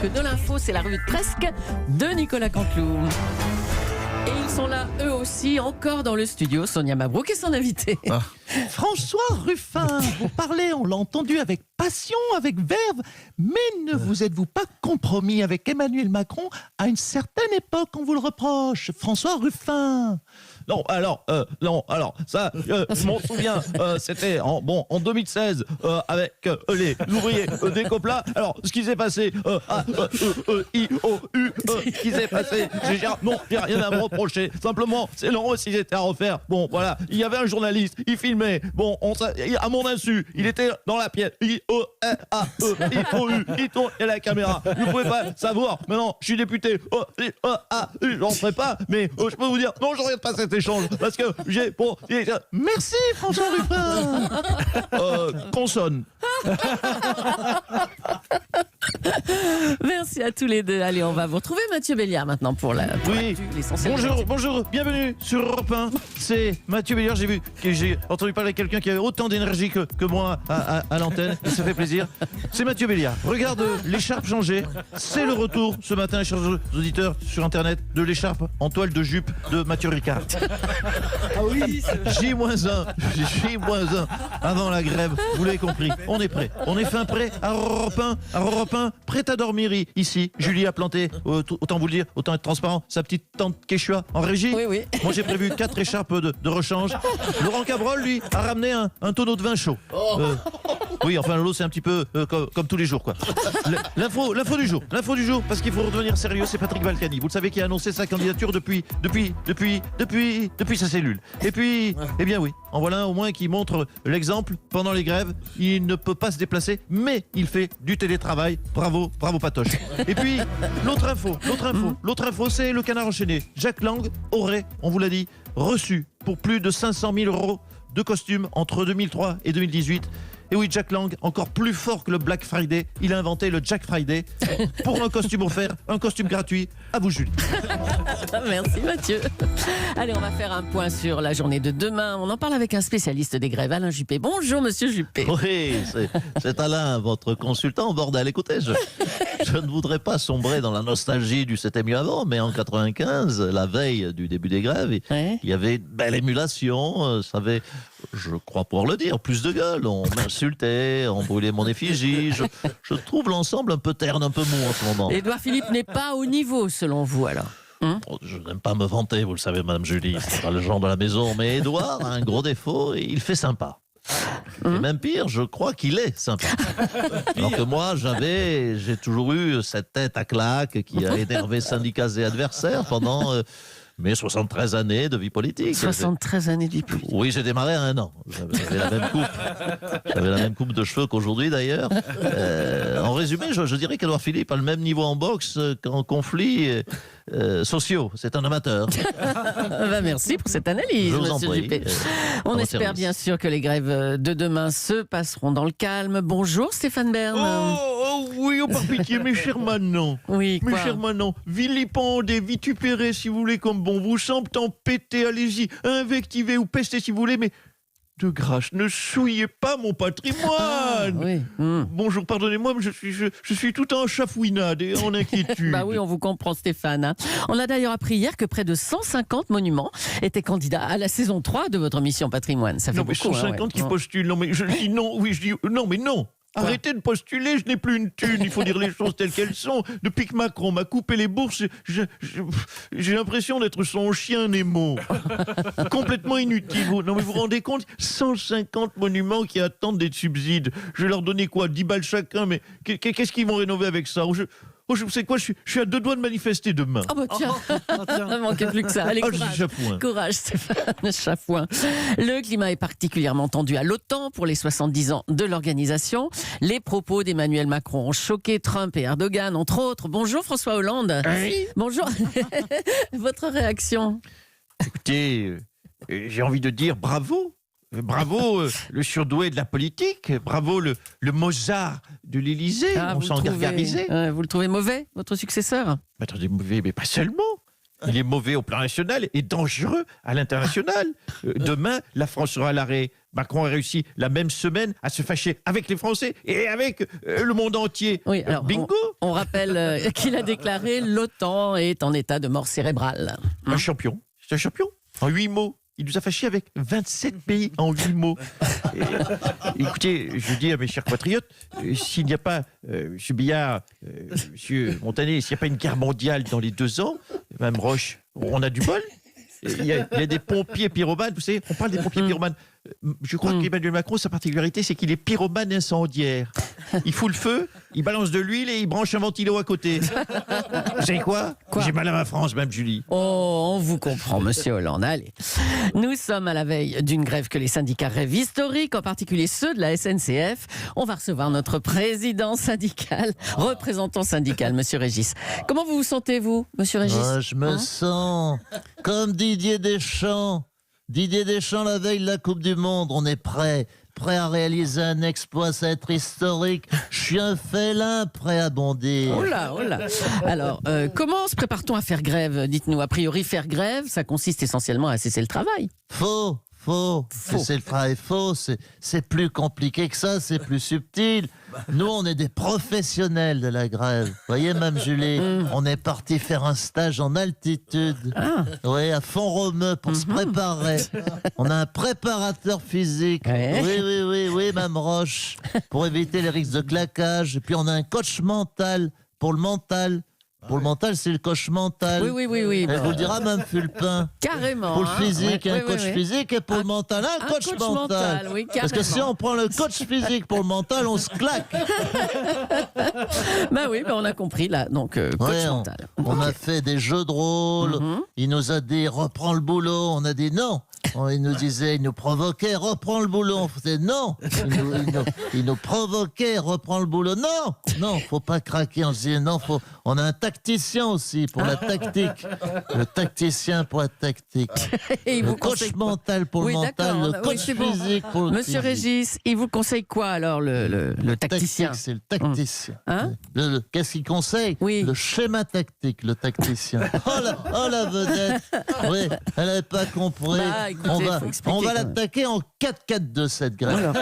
que de l'info, c'est la revue de Presque de Nicolas Canteloup. Et ils sont là, eux aussi, encore dans le studio. Sonia Mabrouk et son invité. François Ruffin, vous parlez, on l'a entendu, avec passion, avec verve, mais ne vous êtes-vous pas compromis avec Emmanuel Macron à une certaine époque, on vous le reproche, François Ruffin? Non, ça, je m'en souviens, c'était en 2016, avec les ouvriers des Copla. Alors, ce qui s'est passé, ce qui s'est passé, j'ai rien à me reprocher. Simplement, c'est Laurent s'il était à refaire. Bon, voilà, il y avait un journaliste, il filmait. Bon, à mon insu, il était dans la pièce. Il tourne et la caméra. Vous ne pouvez pas savoir. Maintenant, je suis député. J'en ferai pas, mais je peux vous dire, non, je regarde pas cet échange parce que j'ai pour. Merci François Ruffin. Consonne. Merci à tous les deux. Allez, on va vous retrouver Mathieu Béliard maintenant pour oui. l'essentiel. Bonjour, bienvenue sur Europe 1. C'est Mathieu Béliard. J'ai entendu parler de quelqu'un qui avait autant d'énergie que moi à l'antenne. Et ça fait plaisir. C'est Mathieu Béliard. Regarde l'écharpe changée. C'est le retour ce matin, chers auditeurs, sur Internet, de l'écharpe en toile de jupe de Mathieu Ricard. Ah oui, J-1 avant la grève. Vous l'avez compris. On est prêt. On est fin prêt à Europe 1, prêt à dormir ici. Julie a planté, autant vous le dire, autant être transparent, sa petite tante Quechua en régie. Oui. Moi j'ai prévu 4 écharpes de rechange. Laurent Cabrol, lui, a ramené un tonneau de vin chaud. Oui, enfin l'eau c'est un petit peu comme tous les jours, quoi. L'info du jour, parce qu'il faut redevenir sérieux, c'est Patrick Balkany. Vous le savez, qui a annoncé sa candidature depuis sa cellule. Et puis, eh bien oui, en voilà un au moins qui montre l'exemple pendant les grèves. Il ne peut pas se déplacer, mais il fait du télétravail. Bravo Patoche. Et puis, l'autre info, c'est le Canard enchaîné. Jack Lang aurait, on vous l'a dit, reçu pour plus de 500 000 € de costumes entre 2003 et 2018. Et oui, Jack Lang, encore plus fort que le Black Friday, il a inventé le Jack Friday pour un costume offert, un costume gratuit. À vous, Julie. Merci Mathieu. Allez, on va faire un point sur la journée de demain. On en parle avec un spécialiste des grèves, Alain Juppé. Bonjour Monsieur Juppé. Oui, c'est Alain, votre consultant. Bordel, écoutez, je ne voudrais pas sombrer dans la nostalgie du c'était mieux avant, mais en 95, la veille du début des grèves, il y avait une belle émulation. Ça avait, je crois pouvoir le dire, plus de gueule. On m'insultait, on brûlait mon effigie. Je trouve l'ensemble un peu terne, un peu mou en ce moment. Édouard Philippe n'est pas au niveau, selon vous, alors? Je n'aime pas me vanter, vous le savez, Madame Julie. C'est pas le genre de la maison. Mais Édouard a un gros défaut, il fait sympa. Et même pire, je crois qu'il est sympa. Alors que moi, j'ai toujours eu cette tête à claque qui a énervé syndicats et adversaires pendant mes 73 années de vie politique. 73 années de vie politique. Oui, j'ai démarré à 1 an. J'avais la même coupe. J'avais la même coupe de cheveux qu'aujourd'hui, d'ailleurs. En résumé, je dirais qu'Édouard Philippe a le même niveau en boxe qu'en conflits sociaux. C'est un amateur. Merci pour cette analyse, je vous en prie. Juppé. On espère bien sûr que les grèves de demain se passeront dans le calme. Bonjour Stéphane Bern. Oui, par pitié, mes chers manants. Oui, quoi? Mes chers manants, vilipendez, vitupérez si vous voulez comme bon vous semble, tempêtez, allez-y, invectivez ou pestez si vous voulez, mais de grâce, ne souillez pas mon patrimoine. Bonjour, pardonnez-moi, mais je suis tout en chafouinade et en inquiétude. Bah oui, on vous comprend Stéphane. On a d'ailleurs appris hier que près de 150 monuments étaient candidats à la saison 3 de votre mission patrimoine. Ça fait non, mais beaucoup. 150 qui postulent. Non, mais je dis non, oui, je dis non, mais non. Arrêtez de postuler, je n'ai plus une thune, il faut dire les choses telles qu'elles sont. Depuis que Macron m'a coupé les bourses, j'ai l'impression d'être son chien Nemo. Complètement inutile. Non mais vous vous rendez compte, 150 monuments qui attendent des subsides. Je vais leur donner quoi, 10 balles chacun, mais qu'est-ce qu'ils vont rénover avec ça? Je sais quoi, je suis à 2 doigts de manifester demain. Oh bah tiens, ne manquez plus que ça. Allez, courage Stéphane Chafouin. Le climat est particulièrement tendu à l'OTAN pour les 70 ans de l'organisation. Les propos d'Emmanuel Macron ont choqué Trump et Erdogan, entre autres. Bonjour François Hollande. Oui. Bonjour. Votre réaction? Écoutez, j'ai envie de dire bravo. Bravo le surdoué de la politique, bravo le Mozart de l'Élysée, on s'en gargarisait. Vous le trouvez mauvais, votre successeur? Attendez, mauvais, mais pas seulement. il est mauvais au plan national et dangereux à l'international. Demain, la France sera à l'arrêt. Macron a réussi la même semaine à se fâcher avec les Français et avec le monde entier. Oui, alors, bingo. On rappelle qu'il a déclaré l'OTAN est en état de mort cérébrale. Un champion. C'est un champion. En 8 mots. Il nous a fâchés avec 27 pays en 8 mots. Écoutez, je dis à mes chers compatriotes, s'il n'y a pas, M. Billard, M. Montané, s'il n'y a pas une guerre mondiale dans les 2 ans, Mme Roche, on a du bol. Il y a des pompiers pyromanes, vous savez, on parle des pompiers pyromanes. Je crois qu'Emmanuel Macron, sa particularité, c'est qu'il est pyromane incendiaire. Il fout le feu, il balance de l'huile et il branche un ventilo à côté. Vous savez quoi? J'ai mal à ma France, même Julie. Oh, on vous comprend, monsieur Hollande. Allez. Nous sommes à la veille d'une grève que les syndicats rêvent historique, en particulier ceux de la SNCF. On va recevoir notre président syndical, représentant syndical, monsieur Régis. Comment vous vous sentez, vous, monsieur Régis? Je me sens comme Didier Deschamps. Didier Deschamps, la veille de la Coupe du Monde, on est prêt à réaliser un exploit, ça va être historique. Je suis un félin prêt à bondir. Oh là. Alors, comment se prépare-t-on à faire grève? Dites-nous, a priori, faire grève, ça consiste essentiellement à cesser le travail. Faux. C'est le travail faux, c'est plus compliqué que ça, c'est plus subtil. Nous, on est des professionnels de la grève. Vous voyez, Mme Julie, on est parti faire un stage en altitude. Oui, à Font-Romeu pour se préparer. On a un préparateur physique. Oui, Mme Roche, pour éviter les risques de claquage. Et puis, on a un coach mental pour le mental. Pour le mental, c'est le coach mental. Oui. Elle vous le dira, Mme Fulpin. Carrément. Pour le physique, un coach physique, et pour le mental, un coach mental. Oui, parce que si on prend le coach physique pour le mental, on se claque. On a compris là. Donc, coach mental. On a fait des jeux de rôle. Il nous a dit, reprends le boulot. On a dit non. Il nous disait, il nous provoquait, reprends le boulot. On faisait non. Il nous provoquait, reprends le boulot. Non, faut pas craquer. On se disait non, on a un tacticien aussi pour la tactique. Le tacticien pour la tactique. Et le coach mental pour le mental, le coach physique pour le Monsieur physique. Régis, il vous conseille quoi alors, le tacticien? C'est le tacticien. Hein? Qu'est-ce qu'il conseille? Oui. Le schéma tactique, le tacticien. Oh la vedette. Oui, elle n'avait pas compris. Écoutez, on va l'attaquer en 4-4-2 cette grève.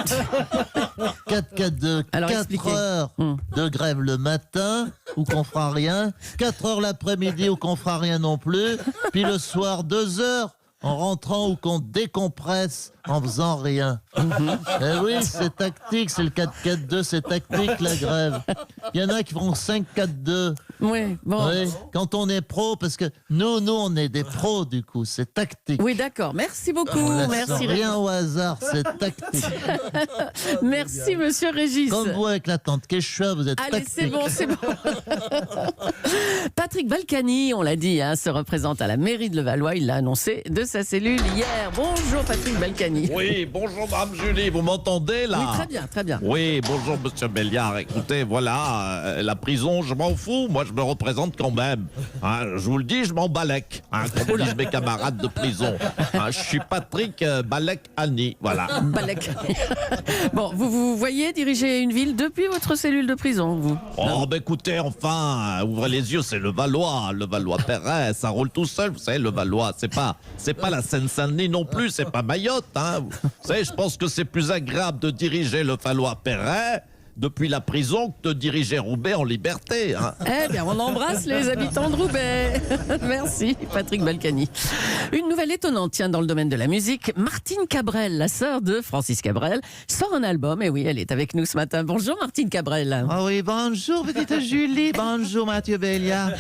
4-4-2, 4 heures de grève le matin où qu'on fera rien, 4 heures l'après-midi où qu'on fera rien non plus, puis le soir 2 heures en rentrant où qu'on décompresse en faisant rien. Eh oui, c'est tactique, c'est le 4-4-2, c'est tactique la grève. Il y en a qui font 5-4-2. Oui, bon. Oui, quand on est pro, parce que nous, on est des pros du coup, c'est tactique. Oui, d'accord. Merci beaucoup. On Merci. Rien au hasard, c'est tactique. Merci, monsieur Régis. Comme vous avec la tante Quechua, vous êtes Allez, tactique. c'est bon. Patrick Balkany, on l'a dit, se représente à la mairie de Levallois. Il l'a annoncé de sa cellule hier. Bonjour, Patrick Balkany. Oui, bonjour Mme Julie, vous m'entendez là? Oui, très bien. Oui, bonjour Monsieur Béliard. Écoutez, voilà, la prison, je m'en fous, moi je me représente quand même. Je vous le dis, je m'en balèque, comme disent mes camarades de prison. Je suis Patrick Balek-Annie, voilà. Balek-Annie. Bon, vous voyez diriger une ville depuis votre cellule de prison, vous? Oh, écoutez, enfin, ouvrez les yeux, c'est le Valois-Perret, ça roule tout seul, vous savez, le Valois, c'est pas la Seine-Saint-Denis non plus, c'est pas Mayotte, Vous savez, je pense que c'est plus agréable de diriger le Valois-Perret depuis la prison que de diriger Roubaix en liberté. Eh bien, on embrasse les habitants de Roubaix. Merci, Patrick Balkany. Une nouvelle étonnante, tiens, dans le domaine de la musique. Martine Cabrel, la sœur de Francis Cabrel, sort un album. Et oui, elle est avec nous ce matin. Bonjour, Martine Cabrel. Ah oui, bonjour, petite Julie. Bonjour, Mathieu Béliard.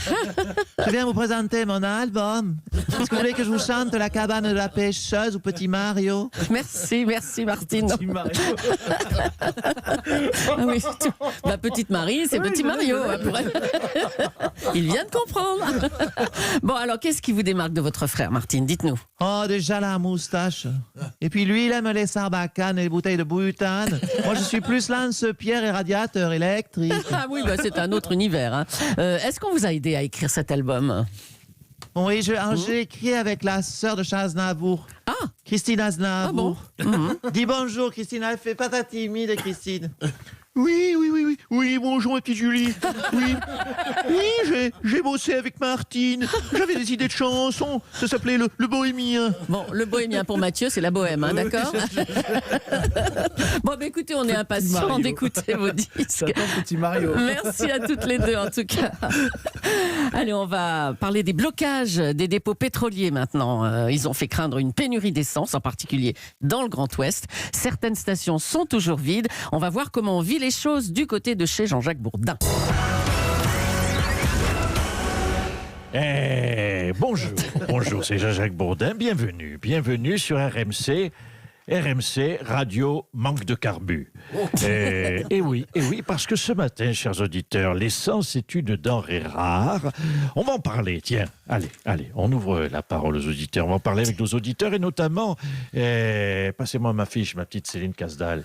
Je viens vous présenter mon album. Est-ce que vous voulez que je vous chante La cabane de la pêcheuse ou Petit Mario? Merci, Martine. Petit Mario. Ah oui, ma petite Marie, c'est Petit Mario. Pour elle. Il vient de comprendre. Bon, alors, qu'est-ce qui vous démarque de votre frère, Martine? Dites-nous. Oh, déjà la moustache. Et puis lui, il aime les sarbacanes et les bouteilles de butane. Moi, je suis plus lance-pierre et radiateur électrique. Ah oui, c'est un autre univers. Est-ce qu'on vous a aidé à écrire cet album? Oui, j'ai écrit avec la sœur de Charles Aznavour. Christine Aznavour. Ah bon? Dis bonjour, Christine. Elle fait pas ta timide, Christine. Oui, bonjour ma petite Julie. Oui, j'ai bossé avec Martine. J'avais des idées de chansons. Ça s'appelait le Bohémien. Bon, le Bohémien pour Mathieu, c'est la bohème, hein, d'accord? Bon, bah, écoutez, on est impatients d'écouter vos disques. Petit Mario. Merci à toutes les deux, en tout cas. Allez, on va parler des blocages des dépôts pétroliers maintenant. Ils ont fait craindre une pénurie d'essence, en particulier dans le Grand Ouest. Certaines stations sont toujours vides. On va voir comment on vit les choses du côté de chez Jean-Jacques Bourdin. Bonjour, c'est Jean-Jacques Bourdin. Bienvenue sur RMC. RMC, radio, manque de carbu. Et oui, parce que ce matin, chers auditeurs, l'essence est une denrée rare. On va en parler, tiens. Allez, on ouvre la parole aux auditeurs. On va en parler avec nos auditeurs et notamment, passez-moi ma fiche, ma petite Céline Casdal.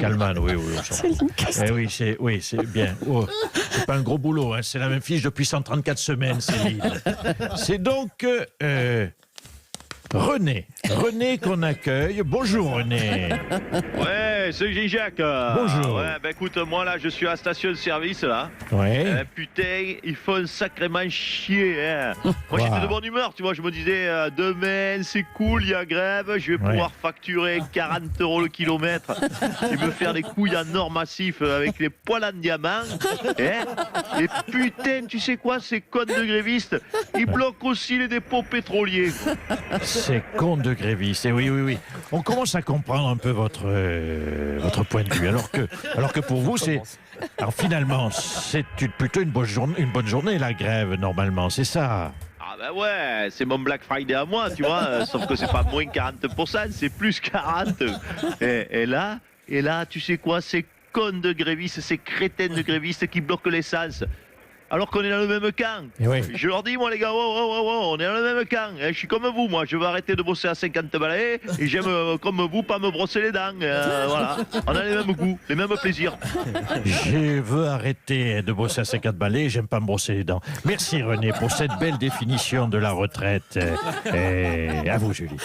Calman, oui. Céline Casdal. C'est bien. Oh, c'est pas un gros boulot, hein, c'est la même fiche depuis 134 semaines, Céline. C'est donc... René qu'on accueille. Bonjour René. Ouais, c'est Jean-Jacques. Bonjour. Ouais, ben écoute, moi là, je suis à la station de service là. Ouais. Putain, ils font sacrément chier. Hein. Moi j'étais de bonne humeur, tu vois, je me disais, demain c'est cool, il y a grève, je vais pouvoir facturer 40 € le kilomètre et me faire des couilles en or massif avec les poils en diamant. Hein. Et putain, tu sais quoi, ces connes de grévistes, ils bloquent aussi les dépôts pétroliers. Ces cons de grévistes. Et oui. On commence à comprendre un peu votre point de vue. Alors que pour vous, alors finalement, c'est plutôt une bonne journée, la grève, normalement, c'est ça. Ah ben ouais, c'est mon Black Friday à moi, tu vois, sauf que c'est pas moins 40%, c'est plus 40%. Et là, tu sais quoi, ces cons de grévistes, ces crétins de grévistes qui bloquent l'essence. Alors qu'on est dans le même camp. Je leur dis, moi les gars, on est dans le même camp. Je suis comme vous, moi, je veux arrêter de bosser à 50 balais et j'aime, comme vous, pas me brosser les dents. Voilà, on a les mêmes goûts, les mêmes plaisirs. Je veux arrêter de bosser à 50 balais et j'aime pas me brosser les dents. Merci René pour cette belle définition de la retraite. Et à vous Julie.